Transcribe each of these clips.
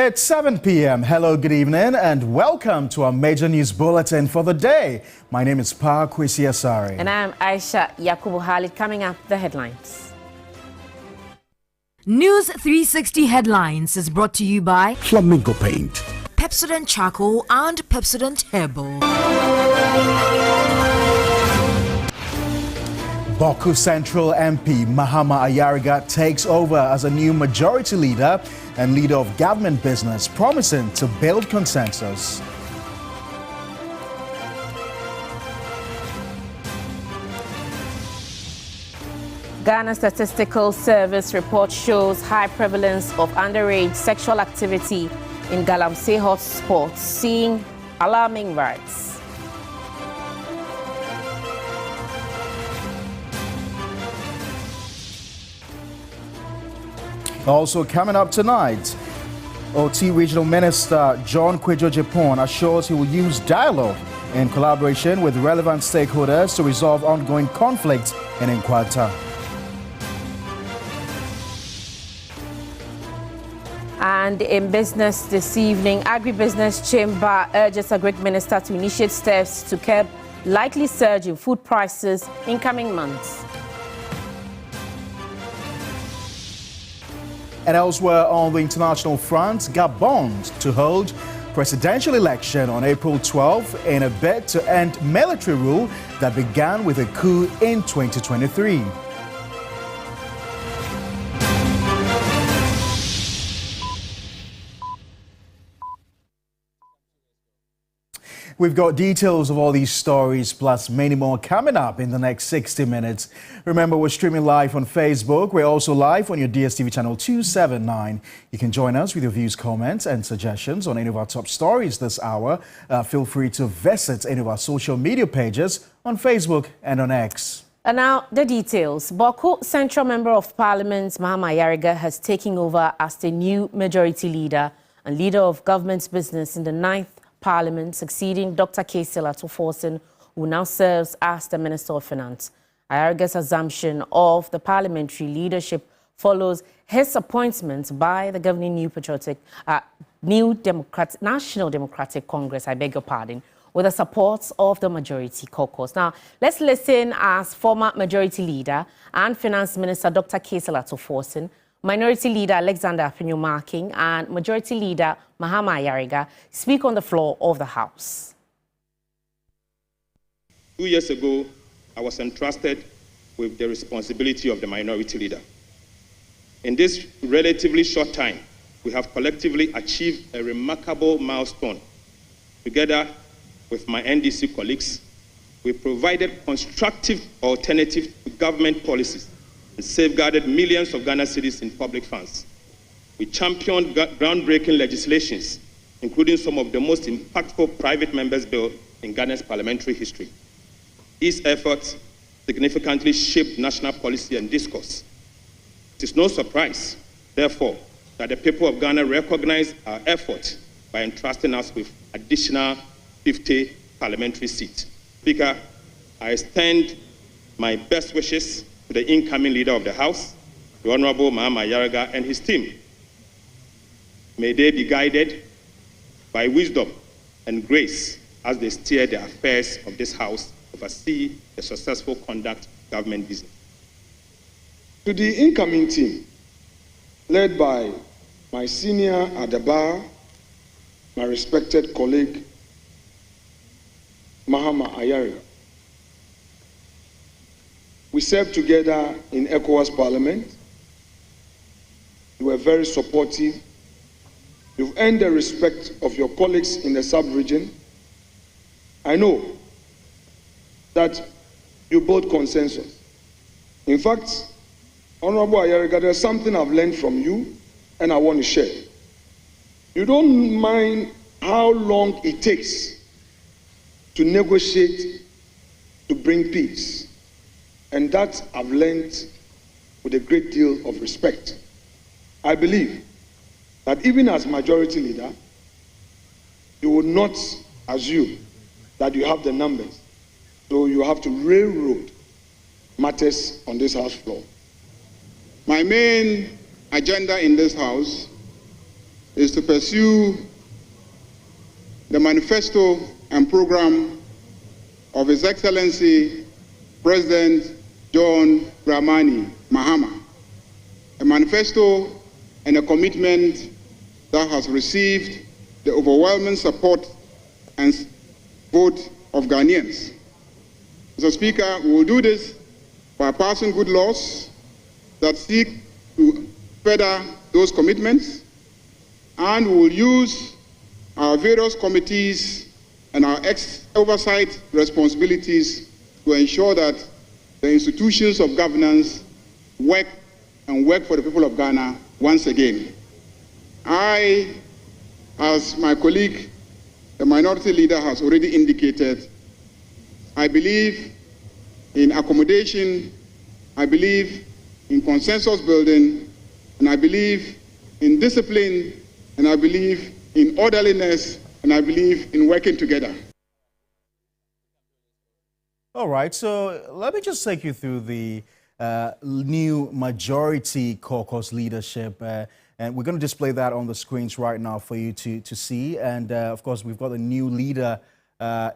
It's 7 p.m. Hello, good evening, and welcome to our major news bulletin for the day. My name is Pa Kwesi Asari. And I'm Aisha Yakubu Khalid. Coming up, the headlines. News360 headlines is brought to you by Flamingo Paint, Pepsodent Charcoal and Pepsodent Herbal. Boku Central MP Mahama Ayariga takes over as a new majority leader and leader of government business, promising to build consensus. Ghana Statistical Service report shows high prevalence of underage sexual activity in Galamsey hotspots, seeing alarming rise. Also coming up tonight, OT Regional Minister John Kwejo Japon assures he will use dialogue in collaboration with relevant stakeholders to resolve ongoing conflicts in Nkwanta. And in business this evening, Agribusiness Chamber urges Agric Minister to initiate steps to curb likely surge in food prices in coming months. And elsewhere on the international front, Gabon to hold presidential election on April 12 in a bid to end military rule that began with a coup in 2023. We've got details of all these stories plus many more coming up in the next 60 minutes. Remember, we're streaming live on Facebook. We're also live on your DSTV channel 279. You can join us with your views, comments and suggestions on any of our top stories this hour. Feel free to visit any of our social media pages on Facebook and on X. And now the details. Boku Central Member of Parliament Mahama Ayariga has taken over as the new majority leader and leader of government business in the 9th Parliament, succeeding Dr. Kaysila Toforson, who now serves as the Minister of Finance. Ayariga's assumption of the parliamentary leadership follows his appointment by the governing National Democratic Congress, I beg your pardon, with the support of the majority caucus. Now, let's listen as former majority leader and finance minister Dr. Kaysila Toforson, Minority Leader Alexander Appiah-Marking and Majority Leader Mahama Ayariga speak on the floor of the House. 2 years ago, I was entrusted with the responsibility of the Minority Leader. In this relatively short time, we have collectively achieved a remarkable milestone. Together with my NDC colleagues, we provided constructive alternatives to government policies and safeguarded millions of Ghana citizens in public funds. We championed groundbreaking legislations, including some of the most impactful private members' bills in Ghana's parliamentary history. These efforts significantly shaped national policy and discourse. It is no surprise, therefore, that the people of Ghana recognize our effort by entrusting us with additional 50 parliamentary seats. Speaker, I extend my best wishes to the incoming leader of the House, the Honorable Mahama Ayariga and his team. May they be guided by wisdom and grace as they steer the affairs of this House to oversee the successful conduct of government business. To the incoming team, led by my senior at the bar, my respected colleague, Mahama Ayariga, we served together in ECOWAS Parliament. You were very supportive. You've earned the respect of your colleagues in the sub-region. I know that you built consensus. In fact, Honorable Ayariga, there's something I've learned from you and I want to share. You don't mind how long it takes to negotiate to bring peace. And that I've learned with a great deal of respect. I believe that even as majority leader, you will not assume that you have the numbers. So you have to railroad matters on this House floor. My main agenda in this House is to pursue the manifesto and program of His Excellency President John Dramani Mahama, a manifesto and a commitment that has received the overwhelming support and vote of Ghanaians. Mr. Speaker, we will do this by passing good laws that seek to further those commitments, and we will use our various committees and our oversight responsibilities to ensure that the institutions of governance work for the people of Ghana once again. I, as my colleague, the minority leader, has already indicated, I believe in accommodation, I believe in consensus building, and I believe in discipline, and I believe in orderliness, and I believe in working together. All right, so let me just take you through the new majority caucus leadership. And we're going to display that on the screens right now for you to see. And of course, we've got a new leader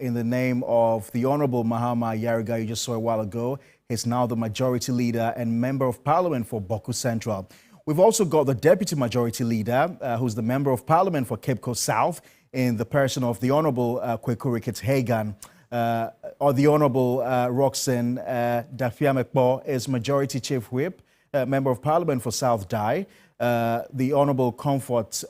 in the name of the Honorable Mahama Yariga, you just saw a while ago. He's now the majority leader and member of parliament for Boku Central. We've also got the deputy majority leader, who's the member of parliament for Cape Coast South, in the person of the Honorable Kweku Ricketts Hagan. Or the Honorable Roxanne Dafiamekpo is majority chief whip, member of parliament for South Dai. The Honorable Comfort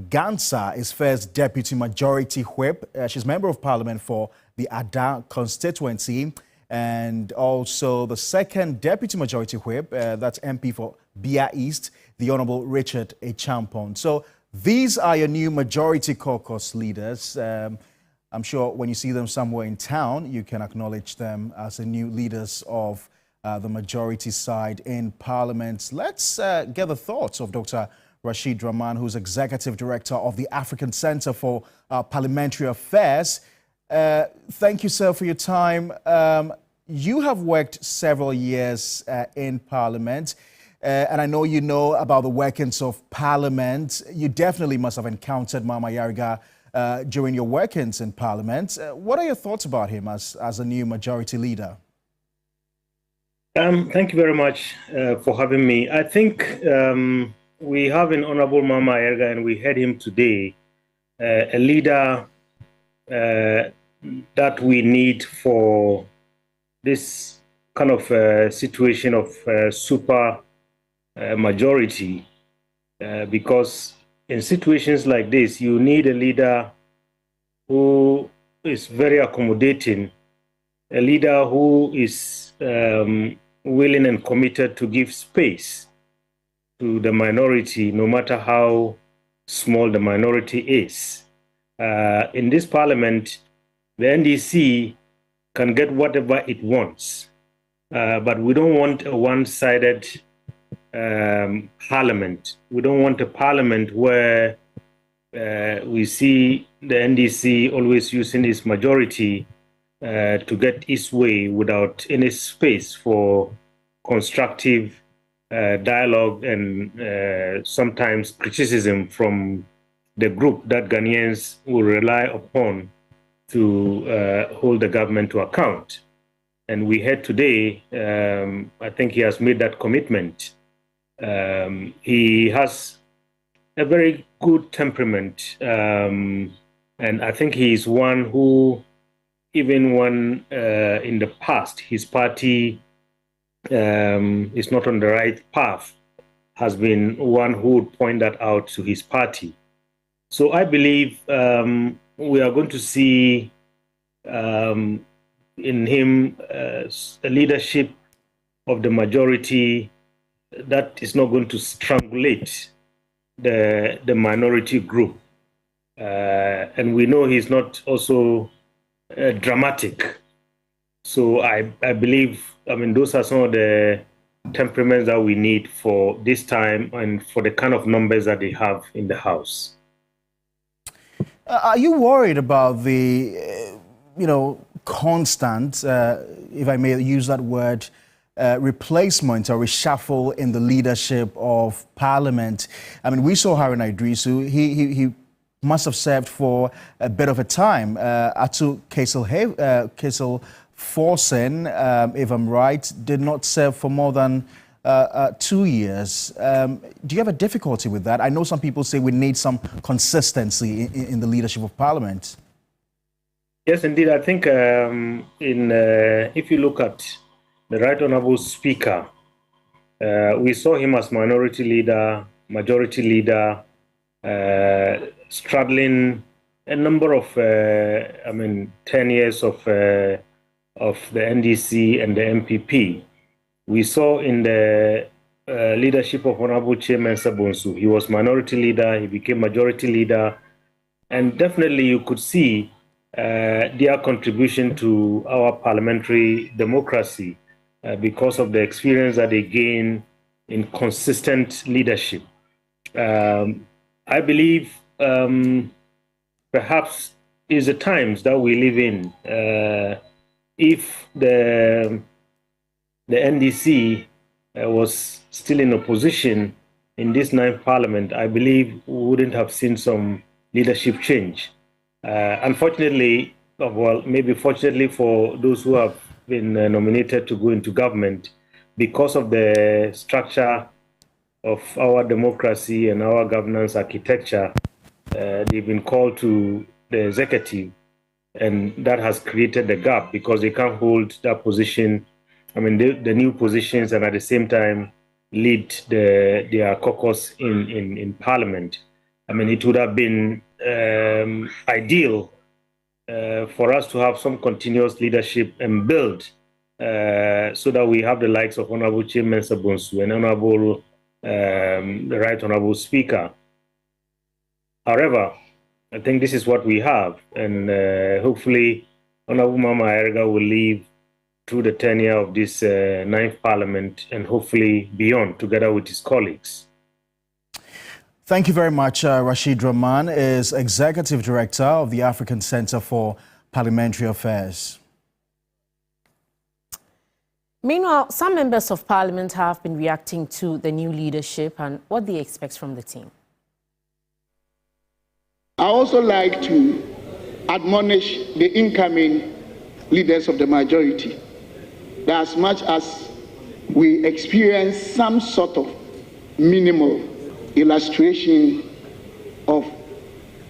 Gansa is first deputy majority whip. She's member of parliament for the Ada constituency. And also the second deputy majority whip, that's MP for Bia East, the Honorable Richard Echampon. So these are your new majority caucus leaders. I'm sure when you see them somewhere in town, you can acknowledge them as the new leaders of the majority side in Parliament. Let's get the thoughts of Dr. Rashid Rahman, who's Executive Director of the African Center for Parliamentary Affairs. Thank you, sir, for your time. You have worked several years in Parliament, and I know you know about the workings of Parliament. You definitely must have encountered Mahama Yariga during your workings in Parliament. What are your thoughts about him as a new majority leader? Thank you very much for having me. I think we have an Honorable Mahama Yariga, and we heard him today, a leader that we need for this kind of situation of super majority, because in situations like this, you need a leader who is very accommodating, a leader who is willing and committed to give space to the minority, no matter how small the minority is. In this parliament, the NDC can get whatever it wants, but we don't want a one-sided parliament. We don't want a parliament where we see the NDC always using its majority to get its way without any space for constructive dialogue and sometimes criticism from the group that Ghanaians will rely upon to hold the government to account. And we heard today, I think he has made that commitment. He has a very good temperament, and I think he is one who, even when in the past his party is not on the right path, has been one who would point that out to his party. So I believe we are going to see in him a leadership of the majority that is not going to strangulate the minority group. And we know he's not also dramatic. So I believe, those are some of the temperaments that we need for this time and for the kind of numbers that they have in the House. Are you worried about the, constant, if I may use that word, replacement or reshuffle in the leadership of Parliament. I mean, we saw Haruna Idrisu. He must have served for a bit of a time. Atu Kesel Forsen, if I'm right, did not serve for more than 2 years. Do you have a difficulty with that? I know some people say we need some consistency in the leadership of Parliament. Yes, indeed. I think if you look at the Right Honourable Speaker, we saw him as minority leader, majority leader, straddling a number of, 10 years of the NDC and the MPP. We saw in the leadership of Honorable Chairman Sabonsu, he was minority leader, he became majority leader, and definitely you could see their contribution to our parliamentary democracy because of the experience that they gained in consistent leadership. I believe perhaps is the times that we live in. If the NDC was still in opposition in this 9th Parliament, I believe we wouldn't have seen some leadership change. Unfortunately, well, maybe fortunately for those who have been nominated to go into government, because of the structure of our democracy and our governance architecture, they've been called to the executive, and that has created the gap because they can't hold that position, the new positions, and at the same time lead their caucus in Parliament. It would have been ideal for us to have some continuous leadership and build so that we have the likes of Honorable Chairman Sabonsu and Honorable the Right Honorable Speaker. However, I think this is what we have, and hopefully Honorable Mama Ayariga will leave through the tenure of this 9th Parliament and hopefully beyond, together with his colleagues. Thank you very much. Rashid Rahman is Executive Director of the African Center for Parliamentary Affairs. Meanwhile, some members of Parliament have been reacting to the new leadership and what they expect from the team. I also like to admonish the incoming leaders of the majority that as much as we experience some sort of minimal illustration of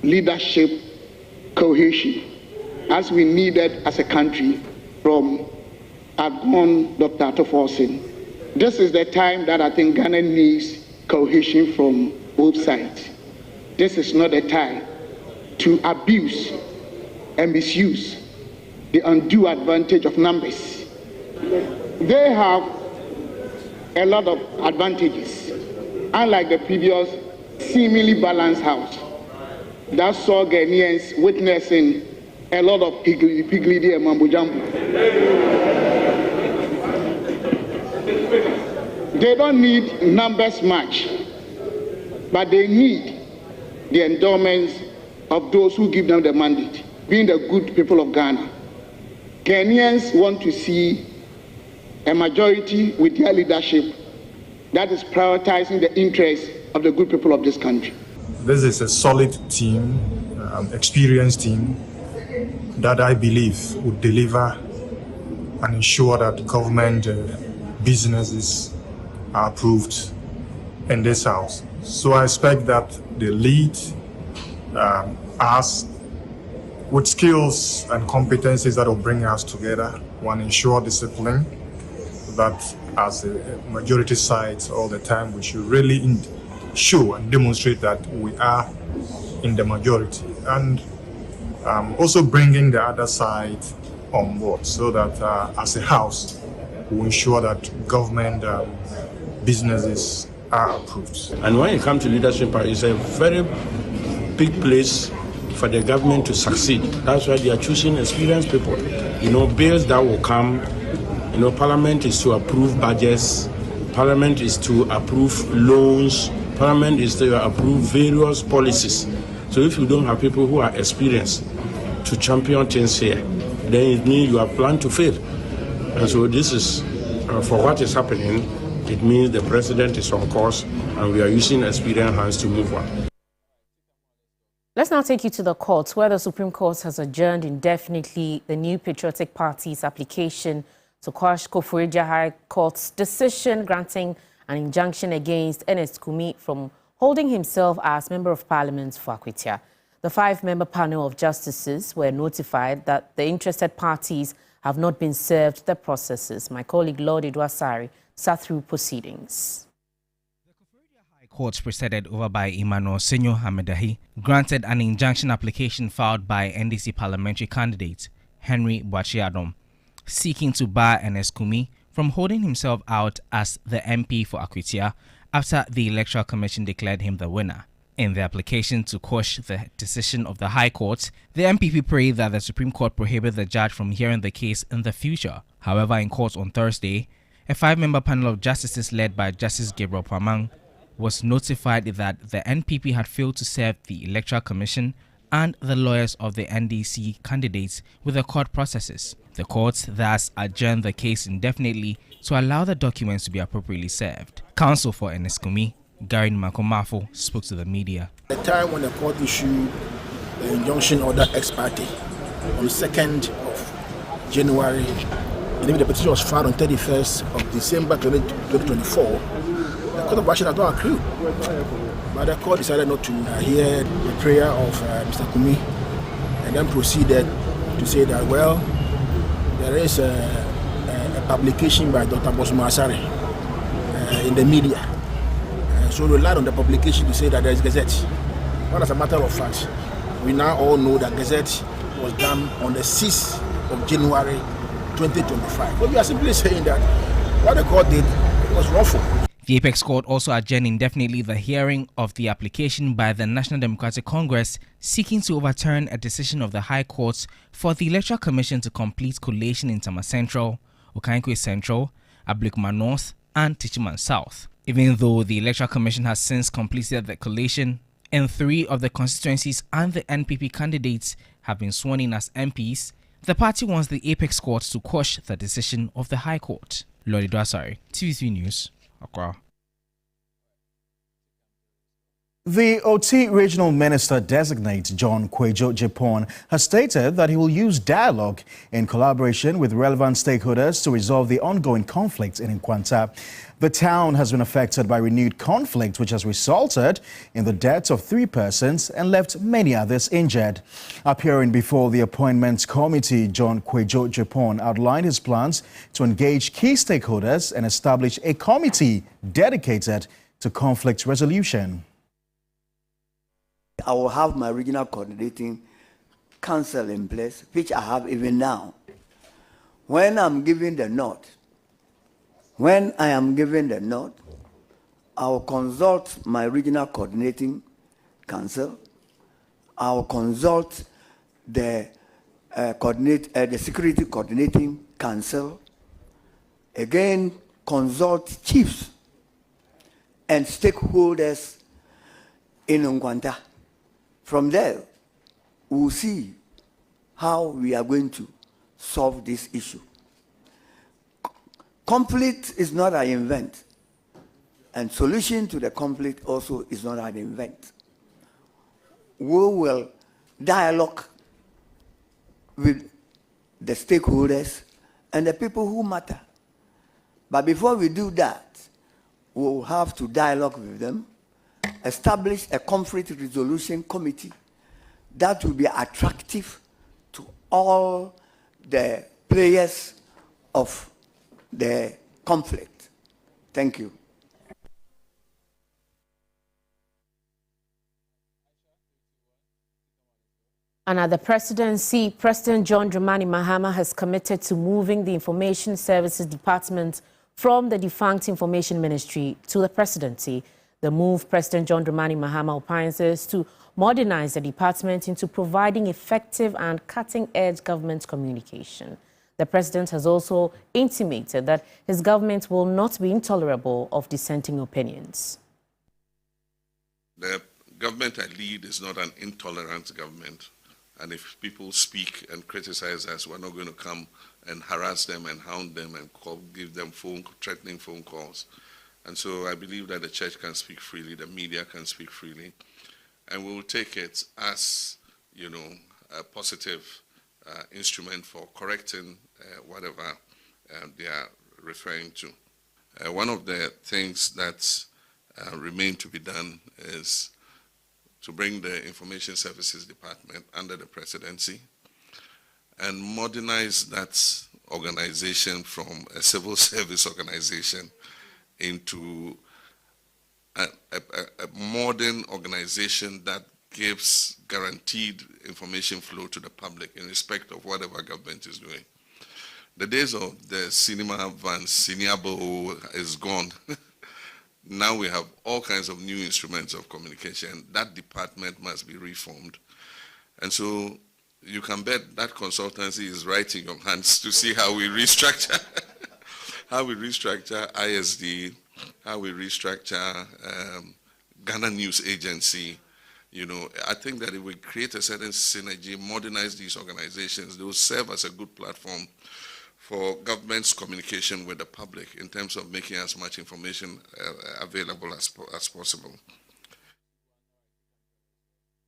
leadership cohesion as we needed as a country from outgone Dr. Atu Forsen, this is the time that I think Ghana needs cohesion from both sides. This is not the time to abuse and misuse the undue advantage of numbers. They have a lot of advantages, unlike the previous seemingly balanced house that saw Ghanaians witnessing a lot of piglidi and mambo-jambo. They don't need numbers much, but they need the endowments of those who give them the mandate, being the good people of Ghana. Ghanaians want to see a majority with their leadership that is prioritizing the interests of the good people of this country. This is a solid team, experienced team that I believe would deliver and ensure that government businesses are approved in this house. So I expect that they lead us with skills and competencies that will bring us together. One, ensure discipline, that as a majority side all the time we should really show and demonstrate that we are in the majority, and also bringing the other side on board so that as a house we ensure that government businesses are approved. And when it comes to leadership, it's a very big place for the government to succeed. That's why they are choosing experienced people. Bills that will come, Parliament is to approve budgets, Parliament is to approve loans, Parliament is to approve various policies. So if you don't have people who are experienced to champion things here, then it means you are planned to fail. And so this is for what is happening, it means the president is on course and we are using experienced hands to move on. Let's now take you to the courts, where the Supreme Court has adjourned indefinitely the New Patriotic Party's application to quash Koforidua High Court's decision granting an injunction against Ernest Kumi from holding himself as Member of Parliament for Akwitia. The 5-member panel of justices were notified that the interested parties have not been served the processes. My colleague Lord Edwasari sat through proceedings. Courts presided over by Emmanuel Senyo Hamedahi granted an injunction application filed by NDC parliamentary candidate Henry Boachiadom, seeking to bar Ernest Kumi from holding himself out as the MP for Akwitia after the Electoral Commission declared him the winner. In the application to quash the decision of the High Court, the MPP prayed that the Supreme Court prohibit the judge from hearing the case in the future. However, in court on Thursday, a 5-member panel of justices led by Justice Gabriel Pamang was notified that the NPP had failed to serve the Electoral Commission and the lawyers of the NDC candidates with the court processes. The court thus adjourned the case indefinitely to allow the documents to be appropriately served. Counsel for Ernest Kumi, Gary Makomafo, spoke to the media. The time when the court issued the injunction order ex parte on the 2nd of January, and even the petition was filed on 31st of December 2024, the Court of Action had not accrued. But the court decided not to hear the prayer of Mr. Kumi and then proceeded to say that, well, there is a publication by Dr. Bosuma Asare in the media. So we relied on the publication to say that there is Gazette. But as a matter of fact, we now all know that Gazette was done on the 6th of January 2025. But we are simply saying that what the court did was lawful. The Apex Court also adjourned indefinitely the hearing of the application by the National Democratic Congress seeking to overturn a decision of the High Court for the Electoral Commission to complete collation in Tama Central, Okankwe Central, Ablikuma North, and Tichiman South. Even though the Electoral Commission has since completed the collation in 3 of the constituencies and the NPP candidates have been sworn in as MPs, the party wants the Apex Court to quash the decision of the High Court. Lord Idwasari, TV3 News. The OT Regional Minister-designate John Kwejo Jepon has stated that he will use dialogue in collaboration with relevant stakeholders to resolve the ongoing conflict in Nkwanta. The town has been affected by renewed conflict, which has resulted in the deaths of 3 persons and left many others injured. Appearing before the Appointments Committee, John Kwejo Jepon outlined his plans to engage key stakeholders and establish a committee dedicated to conflict resolution. I will have my regional coordinating council in place, which I have even now. When I'm giving the nod, I will consult my regional coordinating council. I will consult the security coordinating council. Again, consult chiefs and stakeholders in Nkwanta. From there, we'll see how we are going to solve this issue. Conflict is not an event, and solution to the conflict also is not an event. We will dialogue with the stakeholders and the people who matter. But before we do that, we will have to dialogue with them, establish a conflict resolution committee that will be attractive to all the players of the conflict. Thank you. And at the presidency, President John Dramani Mahama has committed to moving the Information Services Department from the defunct Information Ministry to the presidency. The move, President John Dramani Mahama opines, is to modernize the department into providing effective and cutting-edge government communication. The president has also intimated that his government will not be intolerable of dissenting opinions. The government I lead is not an intolerant government. And if people speak and criticize us, we're not going to come and harass them and hound them and give them threatening phone calls. And so I believe that the church can speak freely, the media can speak freely, and we will take it as, you know, a positive instrument for correcting whatever they are referring to. One of the things that remain to be done is to bring the Information Services Department under the presidency and modernize that organization from a civil service organization into a modern organization that gives guaranteed information flow to the public in respect of whatever government is doing. The days of the cinema vans, Siniabo is gone. Now we have all kinds of new instruments of communication. That department must be reformed. And so you can bet that consultancy is right in your hands to see how we restructure, ISD, how we restructure Ghana News Agency. You know, I think that if we create a certain synergy, modernize these organizations, they will serve as a good platform for government's communication with the public in terms of making as much information available as possible.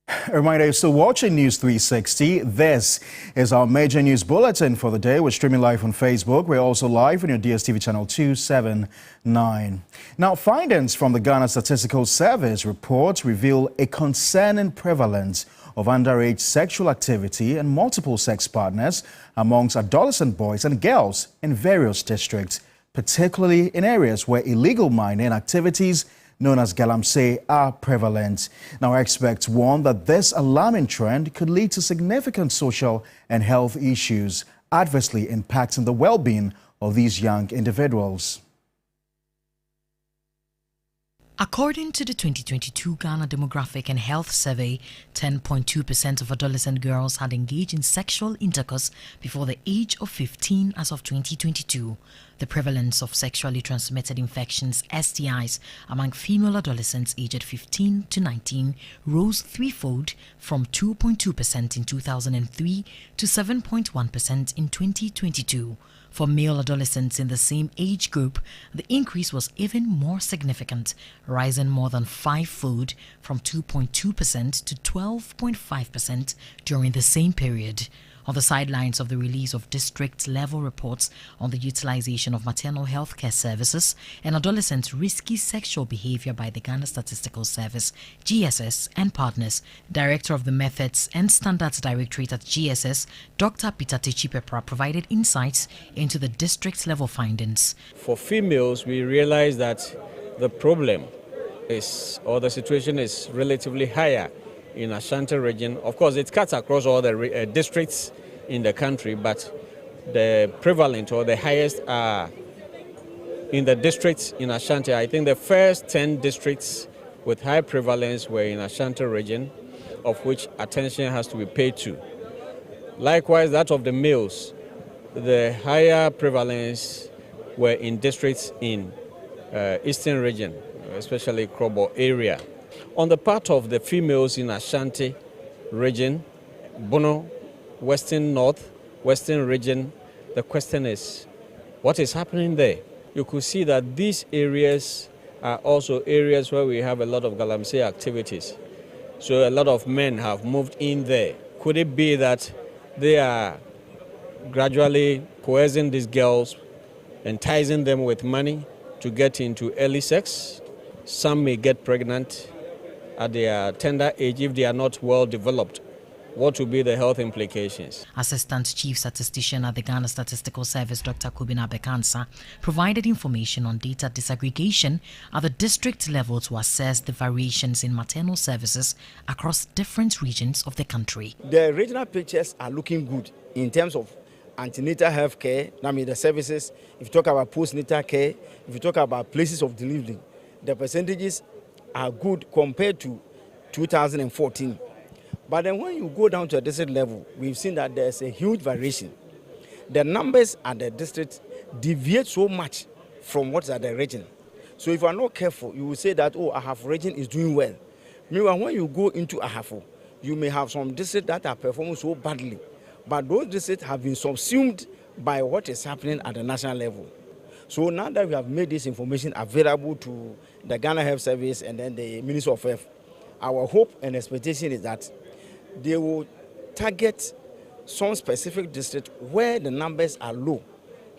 A reminder, you're still watching News 360. This is our major news bulletin for the day. We're streaming live on Facebook. We're also live on your DSTV channel 279. Now, findings from the Ghana Statistical Service reports reveal a concerning prevalence of underage sexual activity and multiple sex partners amongst adolescent boys and girls in various districts, particularly in areas where illegal mining activities known as galamsey are prevalent. Now, experts warn that this alarming trend could lead to significant social and health issues, adversely impacting the well-being of these young individuals. According to the 2022 Ghana Demographic and Health Survey, 10.2% of adolescent girls had engaged in sexual intercourse before the age of 15 as of 2022. The prevalence of sexually transmitted infections, STIs, among female adolescents aged 15 to 19 rose threefold from 2.2% in 2003 to 7.1% in 2022. For male adolescents in the same age group, the increase was even more significant, rising more than fivefold from 2.2% to 12.5% during the same period. On the sidelines of the release of district-level reports on the utilization of maternal health care services and adolescents' risky sexual behavior by the Ghana Statistical Service, GSS, and partners, Director of the Methods and Standards Directorate at GSS, Dr. Peter Techipepra, provided insights into the district-level findings. For females, we realize that the problem is, or the situation is relatively higher in Ashanti region. Of course, it cuts across all the districts in the country, but the prevalent or the highest are in the districts in Ashanti. I think the first 10 districts with high prevalence were in Ashanti region, of which attention has to be paid to. Likewise, that of the males, the higher prevalence were in districts in Eastern region, especially Krobo area. On the part of the females in Ashanti region, Bono, Western North, Western region, the question is, what is happening there? You could see that these areas are also areas where we have a lot of galamsey activities. So a lot of men have moved in there. Could it be that they are gradually coercing these girls, enticing them with money to get into early sex? Some may get pregnant at their tender age if they are not well developed. What will be the health implications? Assistant Chief Statistician at the Ghana Statistical Service, Dr. Kubina Bekansa, provided information on data disaggregation at the district level to assess the variations in maternal services across different regions of the country. The regional pictures are looking good in terms of antenatal health care, the services. If you talk about postnatal care, if you talk about places of delivery, the percentages are good compared to 2014. But then when you go down to a district level, we've seen that there's a huge variation. The numbers at the district deviate so much from what's at the region. So if you are not careful, you will say that, oh, Ahafo region is doing well. Meanwhile, when you go into Ahafo, you may have some districts that are performing so badly, but those districts have been subsumed by what is happening at the national level. So now that we have made this information available to the Ghana Health Service and then the Ministry of Health, our hope and expectation is that they will target some specific district where the numbers are low,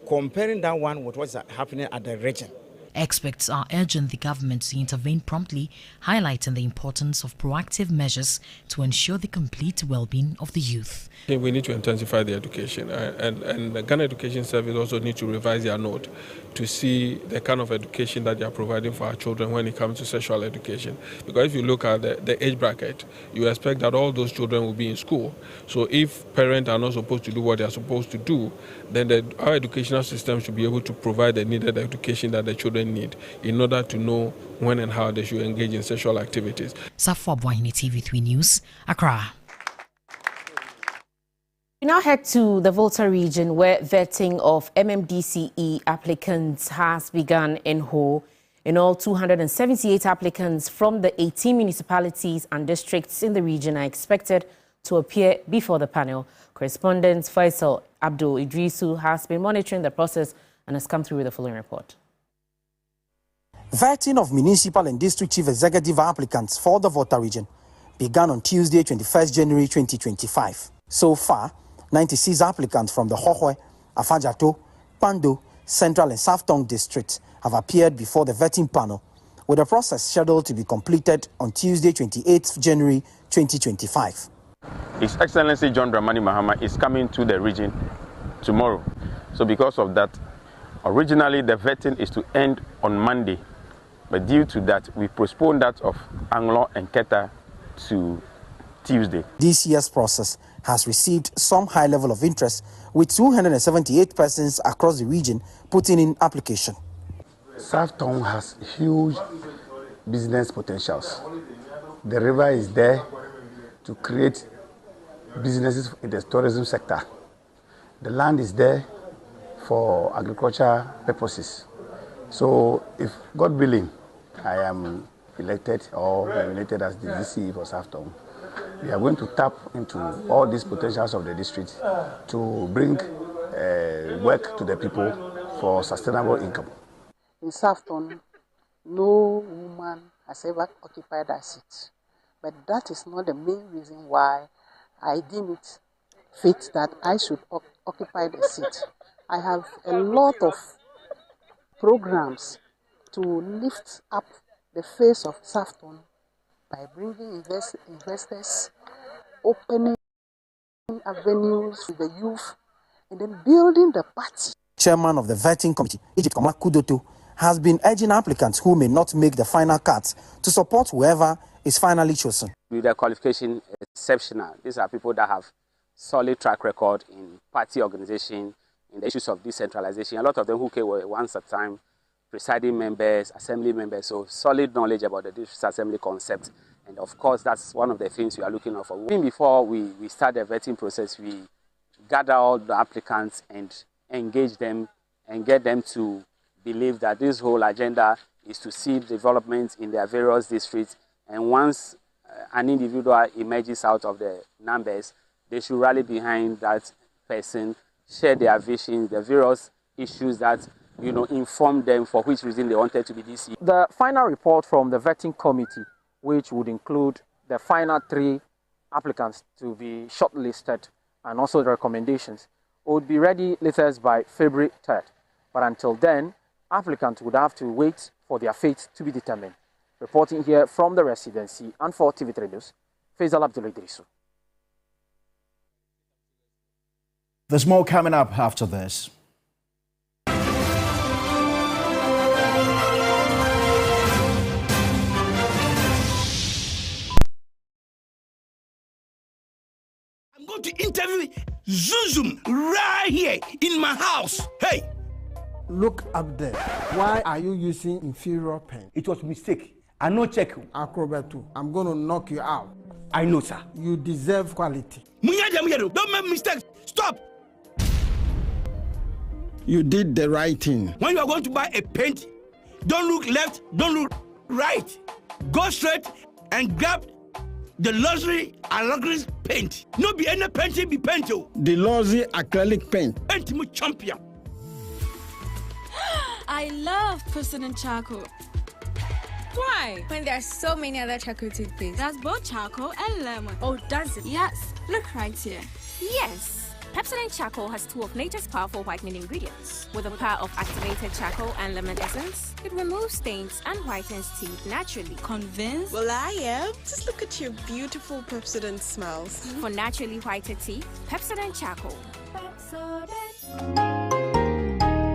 comparing that one with what's happening at the region. Experts are urging the government to intervene promptly, highlighting the importance of proactive measures to ensure the complete well-being of the youth. We need to intensify the education, and the Ghana Education Service also need to revise their note to see the kind of education that they are providing for our children when it comes to sexual education. Because if you look at the age bracket, you expect that all those children will be in school. So if parents are not supposed to do what they are supposed to do, then our educational system should be able to provide the needed education that the children need in order to know when and how they should engage in sexual activities. Safwa Bwahine, TV3 News, Accra. We now head to the Volta region where vetting of MMDCE applicants has begun in Ho. In all, 278 applicants from the 18 municipalities and districts in the region are expected to appear before the panel. Correspondent Faisal Abdul Idrisu has been monitoring the process and has come through with the following report. Vetting of municipal and district chief executive applicants for the Volta region began on Tuesday, 21st January 2025. So far, 96 applicants from the Hohwe, Afajato, Pando, Central and South Tong districts have appeared before the vetting panel, with the process scheduled to be completed on Tuesday, 28th January 2025. His Excellency John Dramani Mahama is coming to the region tomorrow. So because of that, originally the vetting is to end on Monday, but due to that, we postponed that of Anglo and Keta to Tuesday. This year's process has received some high level of interest, with 278 persons across the region putting in application. South Tong has huge business potentials. The river is there to create businesses in the tourism sector. The land is there for agriculture purposes. So if, God willing, I am elected or nominated as the DCE for South Tong, we are going to tap into all these potentials of the district to bring work to the people for sustainable income. In South Tong, no woman has ever occupied that seat. But that is not the main reason why I deem it fit that I should occupy the seat. I have a lot of programs to lift up the face of South Tong by bringing investors, opening avenues to the youth, and then building the party. Chairman of the vetting committee, Egypt Koma Kudoto, has been urging applicants who may not make the final cut to support whoever is finally chosen. With their qualification exceptional, these are people that have solid track record in party organization, in the issues of decentralization. A lot of them who came once at a time, presiding members, assembly members, so solid knowledge about the district assembly concept. And of course, that's one of the things we are looking out for. Even before we start the vetting process, we gather all the applicants and engage them and get them to believe that this whole agenda is to see development in their various districts. And once an individual emerges out of the numbers, they should rally behind that person, share their vision, the various issues that inform them for which reason they wanted to be DC. The final report from the vetting committee, which would include the final 3 applicants to be shortlisted and also the recommendations, would be ready latest by February 3rd. But until then, applicants would have to wait for their fate to be determined. Reporting here from the residency and for TV3 News, Faisal Abdul Idrisu. There's more coming up after this. I'm going to interview Zuzum right here in my house. Hey! Look up there. Why are you using inferior pen? It was a mistake. I no check. Acrobat, I'm going to knock you out. I know, sir. You deserve quality. Don't make mistakes. Stop. You did the right thing. When you are going to buy a paint, don't look left, don't look right. Go straight and grab the luxury acrylic paint. No be any paint be paint. The luxury acrylic paint. Paint mu champion. I love President Charcoal. Why? When there are so many other charcoal toothpaste. That's both charcoal and lemon. Oh, does it? Yes, look right here. Yes. Pepsodent Charcoal has 2 of nature's powerful whitening ingredients. With the power of activated charcoal and lemon essence, it removes stains and whitens teeth naturally. Convinced? Well, I am. Just look at your beautiful Pepsodent smiles. For naturally whiter teeth, Pepsodent Charcoal.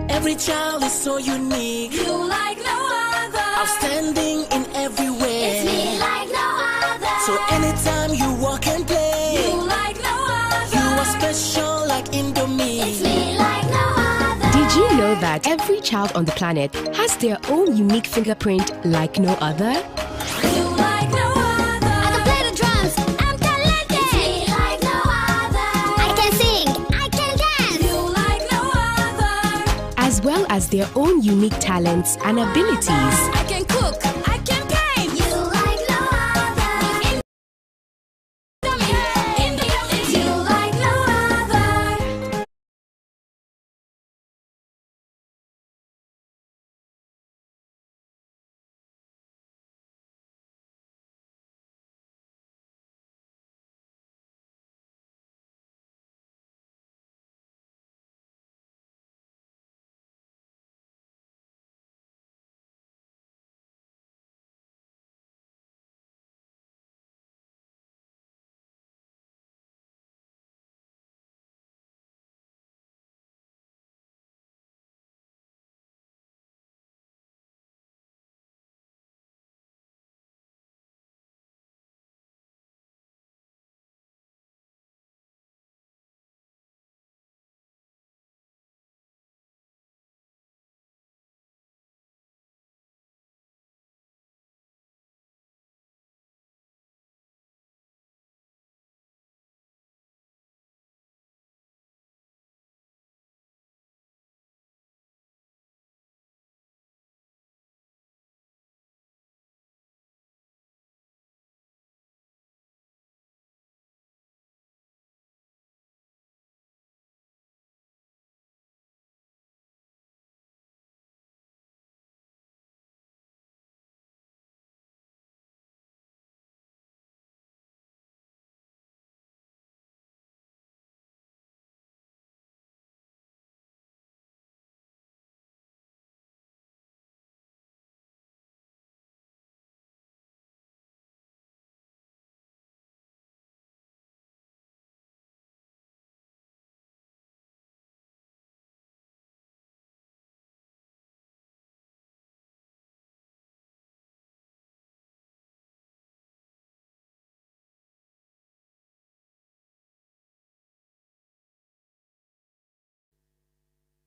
Every child is so unique. You like no other. Outstanding in every way. It's me like no other. So anytime you walk and play, you like no other. You are special like Indomie. It's me like no other. Did you know that every child on the planet has their own unique fingerprint like no other? You like no other. I can play the drums. I'm talented. It's me like no other. I can sing. I can dance. You like no other. As well as their own unique talents and abilities. I can cook. I can paint. You like no other. You like no other.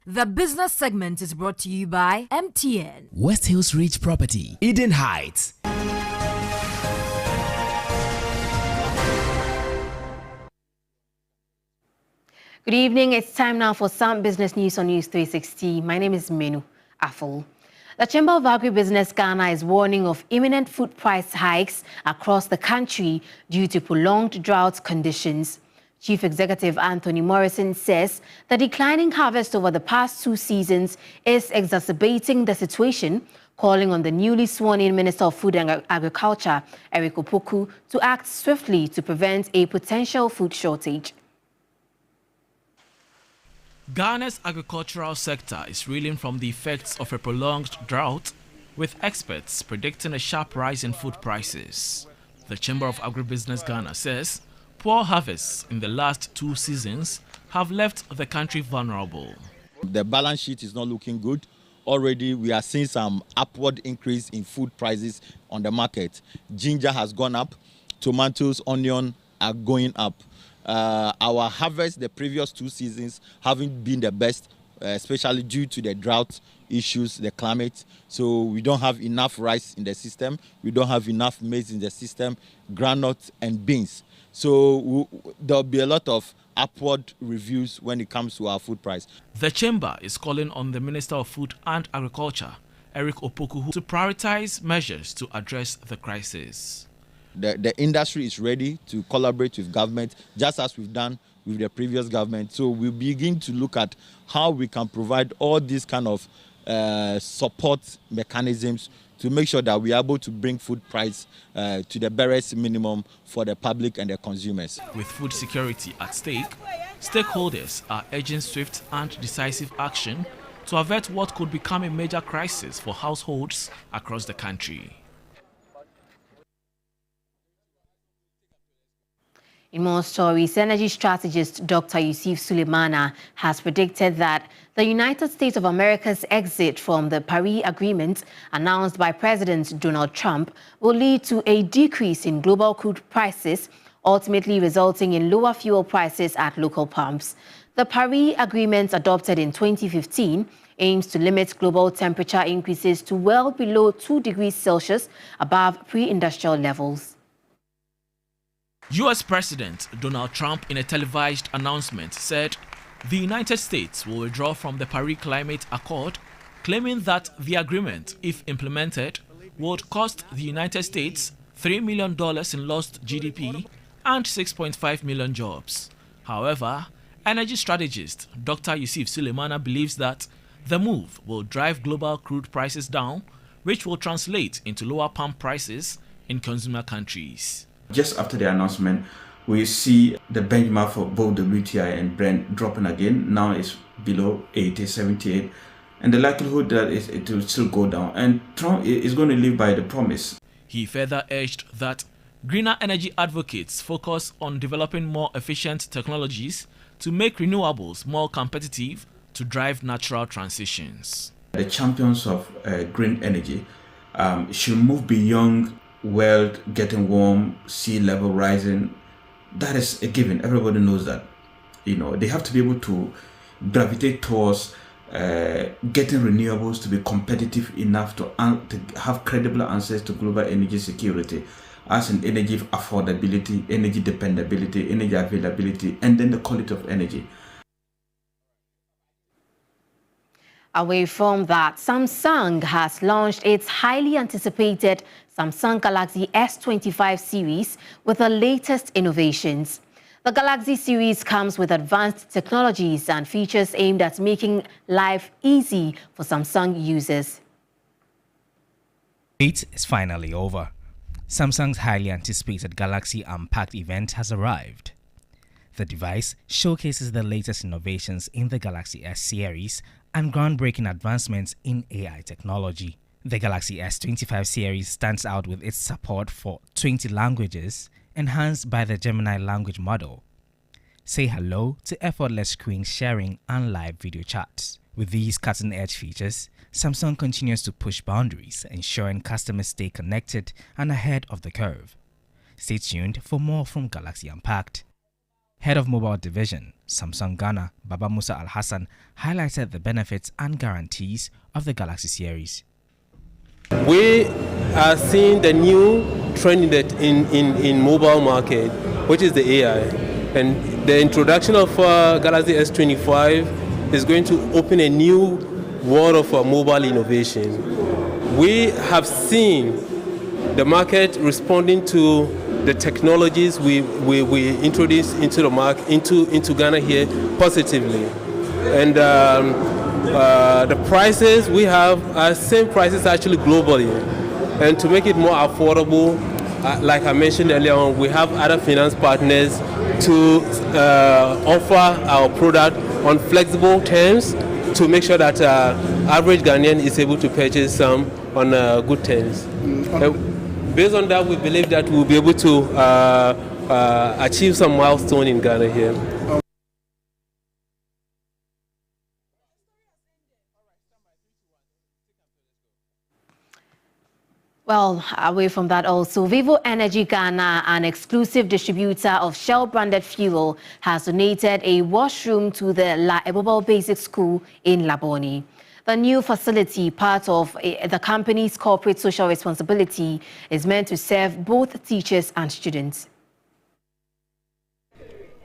The business segment is brought to you by MTN. West Hills Ridge Property, Eden Heights. Good evening. It's time now for some business news on News 360. My name is Menu Afol. The Chamber of Agribusiness Ghana is warning of imminent food price hikes across the country due to prolonged drought conditions. Chief Executive Anthony Morrison says the declining harvest over the past 2 seasons is exacerbating the situation, calling on the newly sworn-in Minister of Food and Agriculture, Eric Opoku, to act swiftly to prevent a potential food shortage. Ghana's agricultural sector is reeling from the effects of a prolonged drought, with experts predicting a sharp rise in food prices. The Chamber of Agribusiness Ghana says poor harvests in the last 2 seasons have left the country vulnerable. The balance sheet is not looking good. Already we are seeing some upward increase in food prices on the market. Ginger has gone up, tomatoes, onion are going up. Our harvest the previous 2 seasons haven't been the best, especially due to the drought issues, the climate. So we don't have enough rice in the system. We don't have enough maize in the system, groundnut and beans. So there'll be a lot of upward reviews when it comes to our food price. The chamber is calling on the Minister of Food and Agriculture, Eric Opoku, to prioritize measures to address the crisis. The industry is ready to collaborate with government, just as we've done with the previous government. So we begin to look at how we can provide all these kind of support mechanisms to make sure that we are able to bring food price to the barest minimum for the public and the consumers. With food security at stake, stakeholders are urging swift and decisive action to avert what could become a major crisis for households across the country. In more stories, energy strategist Dr. Yusuf Suleimana has predicted that the United States of America's exit from the Paris Agreement announced by President Donald Trump will lead to a decrease in global crude prices, ultimately resulting in lower fuel prices at local pumps. The Paris Agreement, adopted in 2015, aims to limit global temperature increases to well below 2 degrees Celsius above pre-industrial levels. U.S. President Donald Trump, in a televised announcement, said the United States will withdraw from the Paris Climate Accord, claiming that the agreement, if implemented, would cost the United States $3 million in lost GDP and 6.5 million jobs. However, energy strategist Dr. Yusuf Suleimana believes that the move will drive global crude prices down, which will translate into lower pump prices in consumer countries. Just after the announcement, we see the benchmark for both the WTI and Brent dropping again. Now it's below 80, 78, and the likelihood that it will still go down. And Trump is going to live by the promise. He further urged that greener energy advocates focus on developing more efficient technologies to make renewables more competitive to drive natural transitions. The champions of green energy should move beyond world getting warm, sea level rising. That is a given. Everybody knows that. They have to be able to gravitate towards getting renewables to be competitive enough to have credible answers to global energy security, as in energy affordability, energy dependability, energy availability, and then the quality of energy. Away from that, Samsung has launched its highly anticipated Samsung Galaxy S25 series with the latest innovations. The Galaxy series comes with advanced technologies and features aimed at making life easy for Samsung users. Wait is finally over. Samsung's highly anticipated Galaxy Unpacked event has arrived. The device showcases the latest innovations in the Galaxy S series and groundbreaking advancements in AI technology. The Galaxy S25 series stands out with its support for 20 languages, enhanced by the Gemini language model. Say hello to effortless screen sharing and live video chats. With these cutting-edge features, Samsung continues to push boundaries, ensuring customers stay connected and ahead of the curve. Stay tuned for more from Galaxy Unpacked. Head of Mobile Division, Samsung Ghana, Baba Musa Al-Hassan, highlighted the benefits and guarantees of the Galaxy series. We are seeing the new trend in mobile market, which is the AI. And the introduction of Galaxy S25 is going to open a new world of mobile innovation. We have seen the market responding to the technologies we introduced into the market, into Ghana here positively. And the prices we have are same prices actually globally. And to make it more affordable, like I mentioned earlier on, we have other finance partners to offer our product on flexible terms to make sure that average Ghanaian is able to purchase some on good terms. Based on that, we believe that we'll be able to achieve some milestone in Ghana here. Well, away from that also, Vivo Energy Ghana, an exclusive distributor of Shell-branded fuel, has donated a washroom to the La Ebobal Basic School in Laboni. The new facility, part of the company's corporate social responsibility, is meant to serve both teachers and students.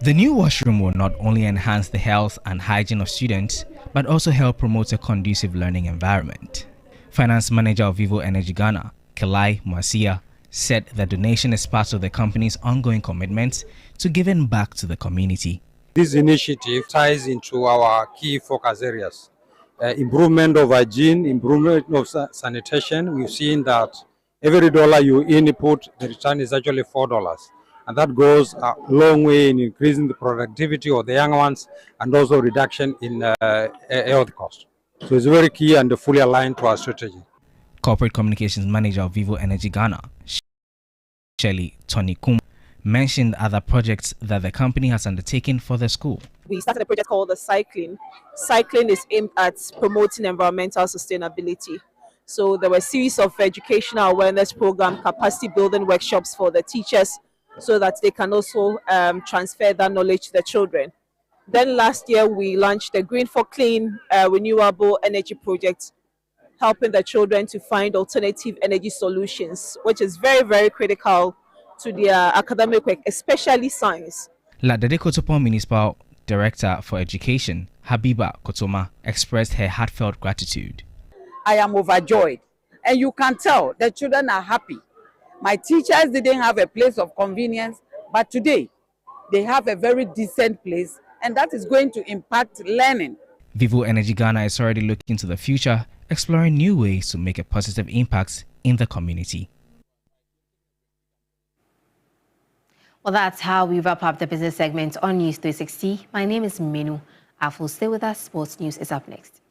The new washroom will not only enhance the health and hygiene of students, but also help promote a conducive learning environment. Finance Manager of Vivo Energy Ghana, Kelai Masia, said the donation is part of the company's ongoing commitment to giving back to the community. This initiative ties into our key focus areas. Improvement of hygiene, improvement of sanitation. We've seen that every dollar you input, the return is actually $4. And that goes a long way in increasing the productivity of the young ones and also reduction in health costs. So it's very key and fully aligned to our strategy. Corporate Communications Manager of Vivo Energy Ghana, Shelley Tony Kum, mentioned other projects that the company has undertaken for the school. We started a project called the Cycling. Cycling is aimed at promoting environmental sustainability. So there were a series of educational awareness program, capacity building workshops for the teachers so that they can also transfer that knowledge to the children. Then last year we launched the Green for Clean renewable energy project, helping the children to find alternative energy solutions, which is very, very critical to their academic work, especially science. Ladede Kotopon Municipal Director for Education, Habiba Kotoma, expressed her heartfelt gratitude. I am overjoyed, and you can tell the children are happy. My teachers didn't have a place of convenience, but today they have a very decent place, and that is going to impact learning. Vivo Energy Ghana is already looking to the future, exploring new ways to make a positive impact in the community. Well, that's how we wrap up the business segment on News 360. My name is Menu. Aful, stay with us. Sports News is up next.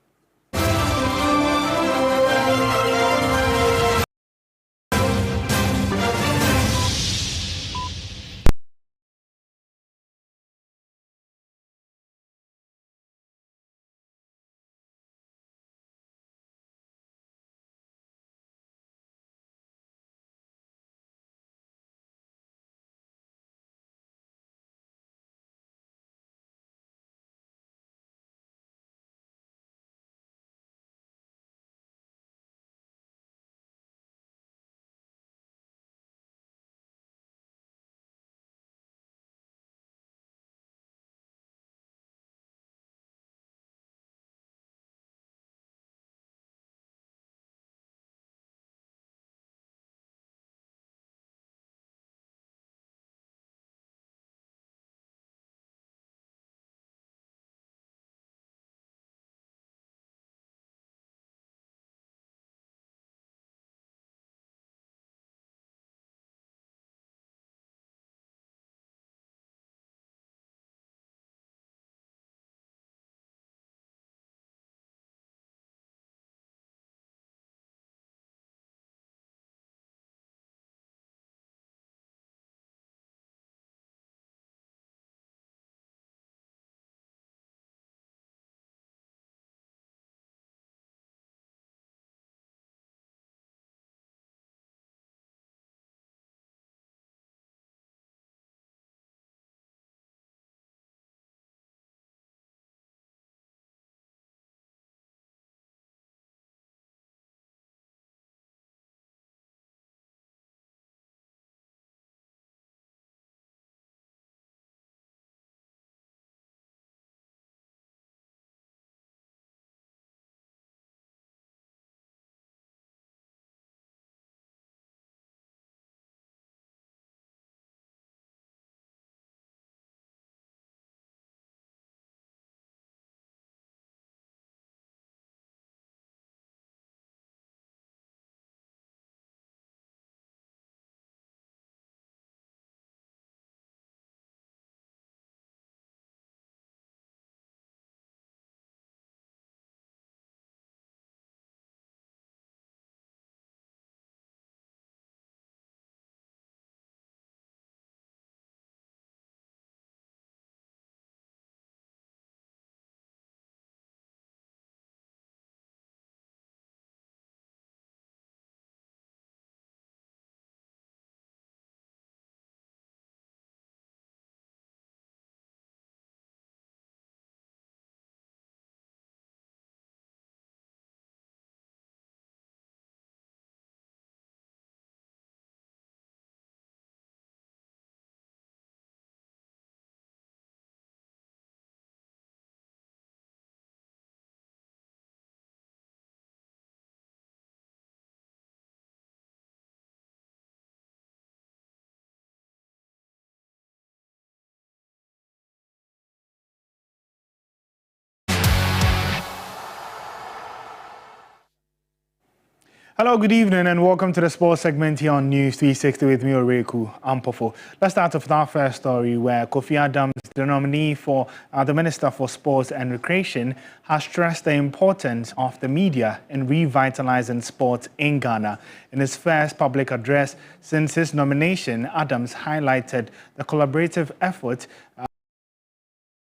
Hello, good evening, and welcome to the sports segment here on News 360 with me, Oreku Ampofo. Let's start off with our first story, where Kofi Adams, the nominee for the Minister for Sports and Recreation, has stressed the importance of the media in revitalizing sports in Ghana. In his first public address since his nomination, Adams highlighted the collaborative effort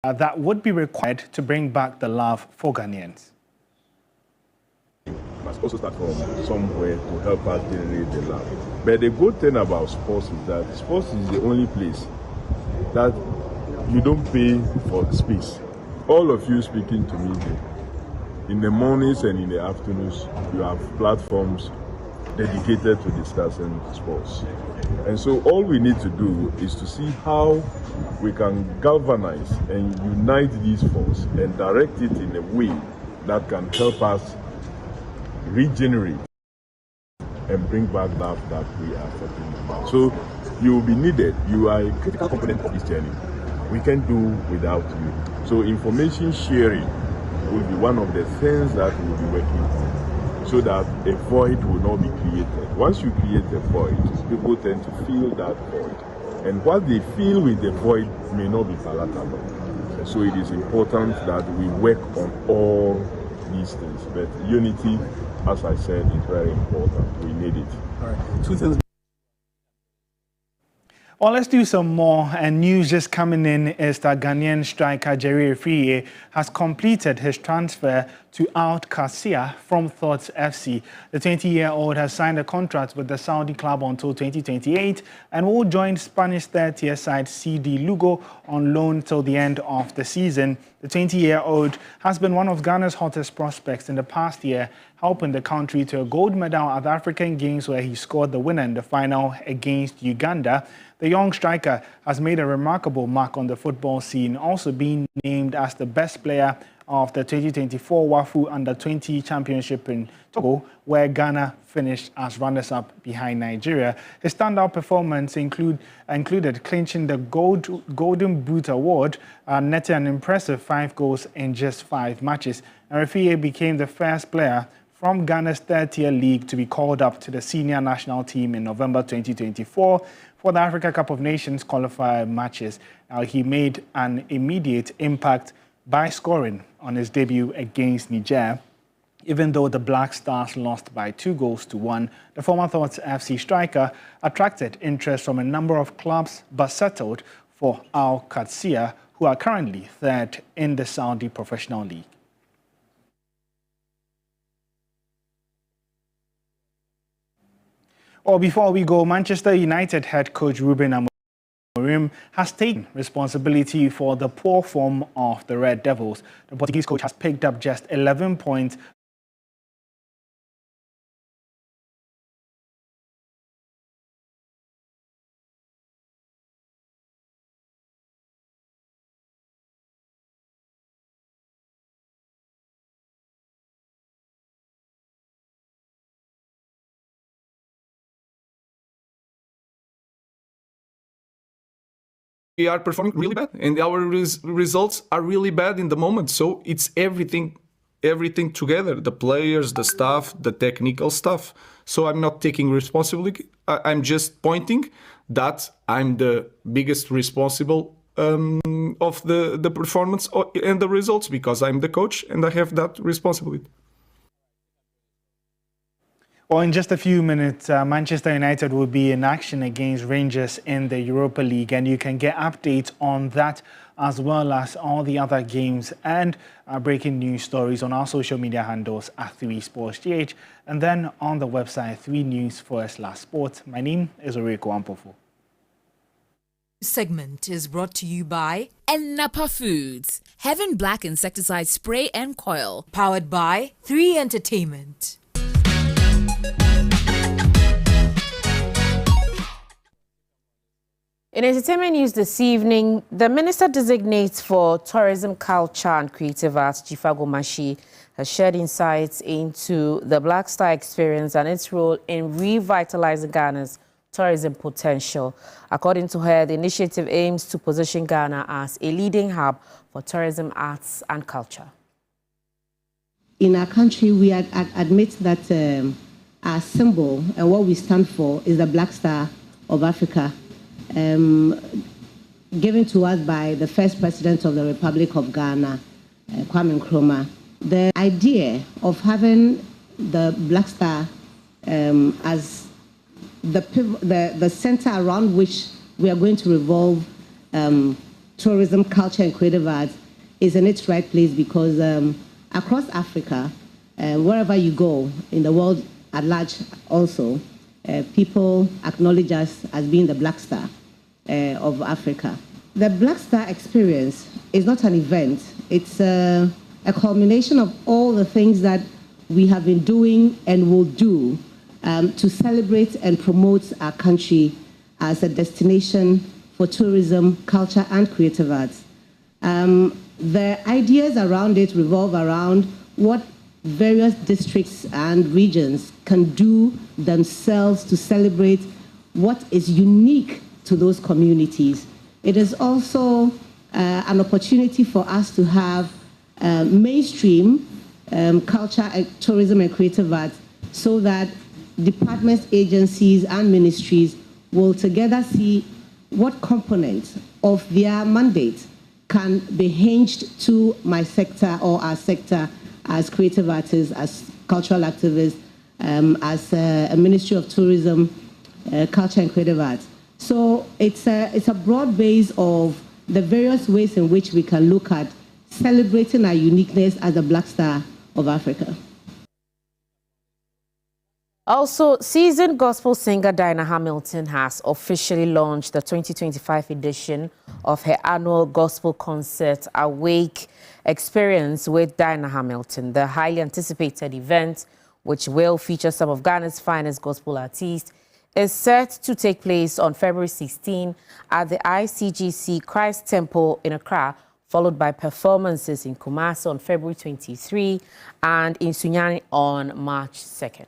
that would be required to bring back the love for Ghanaians. Must also start from somewhere to help us generate the love. But the good thing about sports is that sports is the only place that you don't pay for space. All of you speaking to me in the mornings and in the afternoons, you have platforms dedicated to discussing sports. And so all we need to do is to see how we can galvanize and unite these forces and direct it in a way that can help us regenerate and bring back love that we are talking about. So you will be needed. You are a critical component of this journey. We can't do without you. So information sharing will be one of the things that we'll be working on so that a void will not be created. Once you create a void, people tend to feel that void. And what they feel with the void may not be palatable. So it is important that we work on all these things. But unity, as I said, is very important. We need it. All right. 2 things. Well, let's do some more. And news just coming in is that Ghanaian striker Jerry Efriye has completed his transfer to Al Qassia from Thoughts FC. The 20-year-old has signed a contract with the Saudi club until 2028 and will join Spanish third-tier side CD Lugo on loan till the end of the season. The 20-year-old has been one of Ghana's hottest prospects in the past year, helping the country to a gold medal at the African Games where he scored the winner in the final against Uganda. The young striker has made a remarkable mark on the football scene, also being named as the best player of the 2024 WAFU Under-20 Championship in Togo, where Ghana finished as runners-up behind Nigeria. His standout performance included clinching the Golden Boot Award, netting an impressive 5 goals in just 5 matches. And Efriye became the first player from Ghana's third-tier league to be called up to the senior national team in November 2024 for the Africa Cup of Nations qualifier matches. He made an immediate impact by scoring on his debut against Niger. Even though the Black Stars lost by 2-1, the former Thoughts FC striker attracted interest from a number of clubs but settled for Al Qassia, who are currently third in the Saudi Professional League. Well, before we go, Manchester United head coach Ruben Amorim has taken responsibility for the poor form of the Red Devils. The Portuguese coach has picked up just 11 points we are performing really bad and our results are really bad in the moment. So it's everything together, the players, the staff, the technical stuff. So I'm not taking responsibility. I'm just pointing that I'm the biggest responsible of the performance and the results because I'm the coach and I have that responsibility. Well, in just a few minutes, Manchester United will be in action against Rangers in the Europa League, and you can get updates on that as well as all the other games and breaking news stories on our social media handles at 3SportsGH and then on the website 3news/sports. My name is Oreku Ampofo. Segment is brought to you by Napa Foods, Heaven Black Insecticide Spray and Coil, powered by 3 Entertainment. In entertainment news this evening, the Minister Designates for Tourism, Culture and Creative Arts, Jifago Mashi, has shared insights into the Black Star experience and its role in revitalizing Ghana's tourism potential. According to her, the initiative aims to position Ghana as a leading hub for tourism, arts and culture. In our country, we admit that our symbol and what we stand for is the Black Star of Africa, given to us by the first president of the Republic of Ghana, Kwame Nkrumah. The idea of having the Black Star as the center around which we are going to revolve tourism, culture, and creative arts is in its right place, because across Africa, wherever you go in the world at large also, people acknowledge us as being the Black Star of Africa. The Black Star experience is not an event. It's a culmination of all the things that we have been doing and will do to celebrate and promote our country as a destination for tourism, culture, and creative arts. The ideas around it revolve around what various districts and regions can do themselves to celebrate what is unique to those communities. It is also an opportunity for us to have mainstream culture, tourism, and creative arts, so that departments, agencies, and ministries will together see what components of their mandate can be hinged to my sector or our sector as creative artists, as cultural activists, as a Ministry of Tourism, Culture and Creative Arts. So it's a broad base of the various ways in which we can look at celebrating our uniqueness as a Black Star of Africa. Also, seasoned gospel singer Dinah Hamilton has officially launched the 2025 edition of her annual gospel concert, Awake Experience with Dinah Hamilton. The highly anticipated event, which will feature some of Ghana's finest gospel artists, is set to take place on February 16 at the ICGC Christ Temple in Accra, followed by performances in Kumasi on February 23 and in Sunyani on March 2nd.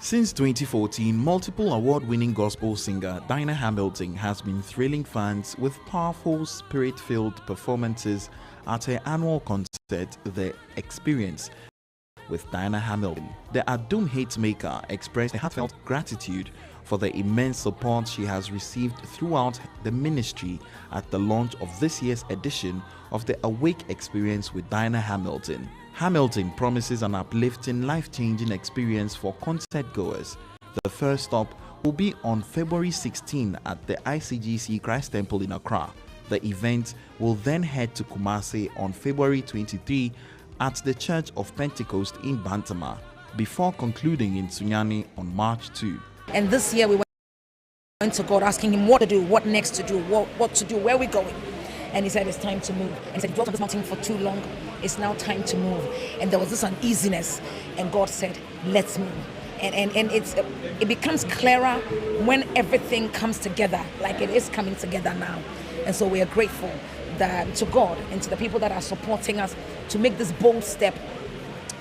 Since 2014, multiple award-winning gospel singer Dinah Hamilton has been thrilling fans with powerful, spirit-filled performances at her annual concert, The Experience with Dinah Hamilton. The Adum Hitmaker expressed heartfelt gratitude for the immense support she has received throughout the ministry at the launch of this year's edition of the Awake Experience with Dinah Hamilton. Hamilton promises an uplifting, life-changing experience for concert goers. The first stop will be on February 16 at the ICGC Christ Temple in Accra. The event will then head to Kumasi on February 23 at the Church of Pentecost in Bantama, before concluding in Sunyani on March 2. And this year we went to God asking him what to do, what next to do, what to do, where are we going? And he said, it's time to move. And he said, you dwelt on this mountain for too long. It's now time to move. And there was this uneasiness. And God said, let's move. And it becomes clearer when everything comes together, like it is coming together now. And so we are grateful to God and to the people that are supporting us to make this bold step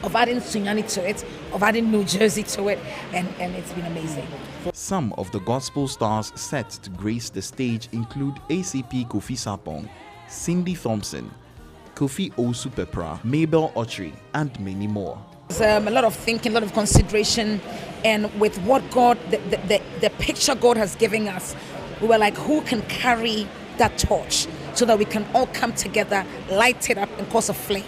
of adding Sunyani to it, of adding New Jersey to it. And it's been amazing. Some of the gospel stars set to grace the stage include ACP Kofi Sapong, Cindy Thompson, Kofi Osupepra, Mabel Autry, and many more. There's a lot of thinking, a lot of consideration, and with what God, the picture God has given us, we were like, who can carry that torch so that we can all come together, light it up, and cause a flame?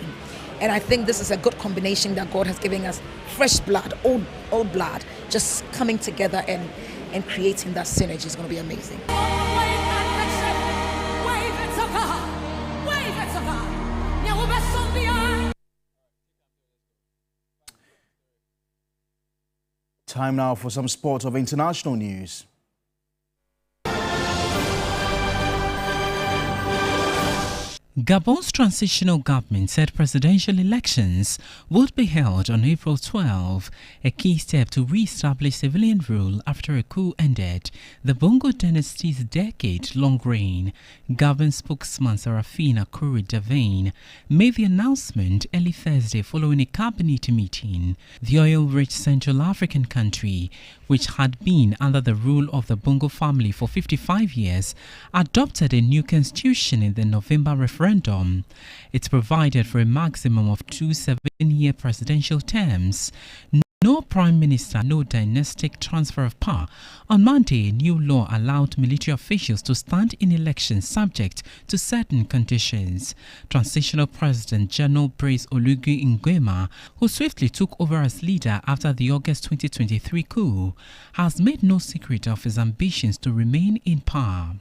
And I think this is a good combination that God has given us. Fresh blood, old blood, just coming together and creating that synergy is going to be amazing. Time now for some sports of international news. Gabon's transitional government said presidential elections would be held on April 12, a key step to re-establish civilian rule after a coup ended the Bongo dynasty's decade-long reign. Gabon spokesman Serafina Koury-Davane made the announcement early Thursday following a cabinet meeting. The oil-rich Central African country, which had been under the rule of the Bongo family for 55 years, adopted a new constitution in the November referendum. It provided for a maximum of 2 7-year presidential terms. No prime minister, no dynastic transfer of power. On Monday, a new law allowed military officials to stand in elections subject to certain conditions. Transitional President General Brice Oligui Nguema, who swiftly took over as leader after the August 2023 coup, has made no secret of his ambitions to remain in power.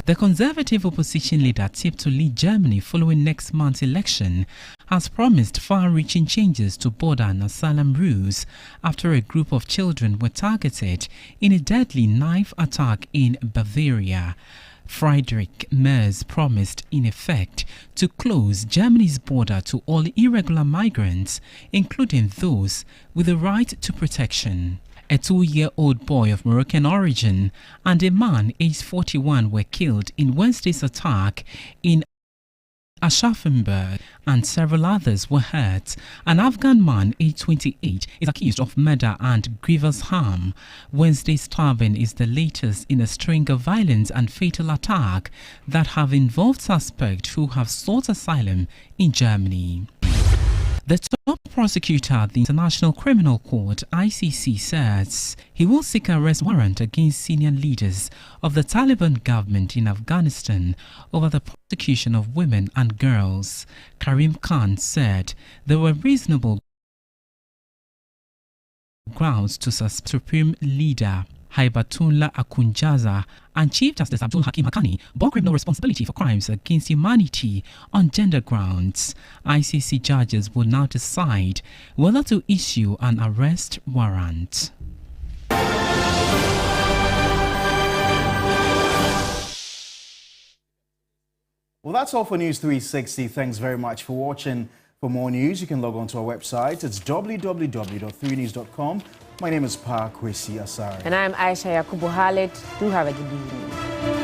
The Conservative opposition leader tipped to lead Germany following next month's election has promised far-reaching changes to border and asylum rules after a group of children were targeted in a deadly knife attack in Bavaria. Friedrich Merz promised, in effect, to close Germany's border to all irregular migrants, including those with the right to protection. A 2-year-old boy of Moroccan origin and a man aged 41 were killed in Wednesday's attack in Aschaffenburg, and several others were hurt. An Afghan man aged 28 is accused of murder and grievous harm. Wednesday's stabbing is the latest in a string of violent and fatal attacks that have involved suspects who have sought asylum in Germany. The top prosecutor at the International Criminal Court, ICC, says he will seek an arrest warrant against senior leaders of the Taliban government in Afghanistan over the prosecution of women and girls. Karim Khan said there were reasonable grounds to suspend Supreme Leader Haibatullah Akhundzaza and Chief Justice Abdul Hakim Haqqani bore criminal responsibility for crimes against humanity on gender grounds. ICC judges will now decide whether to issue an arrest warrant. Well, that's all for News 360. Thanks very much for watching. For more news, you can log on to our website. It's www.3news.com. My name is Pa Kwesi Asare. And I'm Aisha Yakubu Halet. Do have a good evening.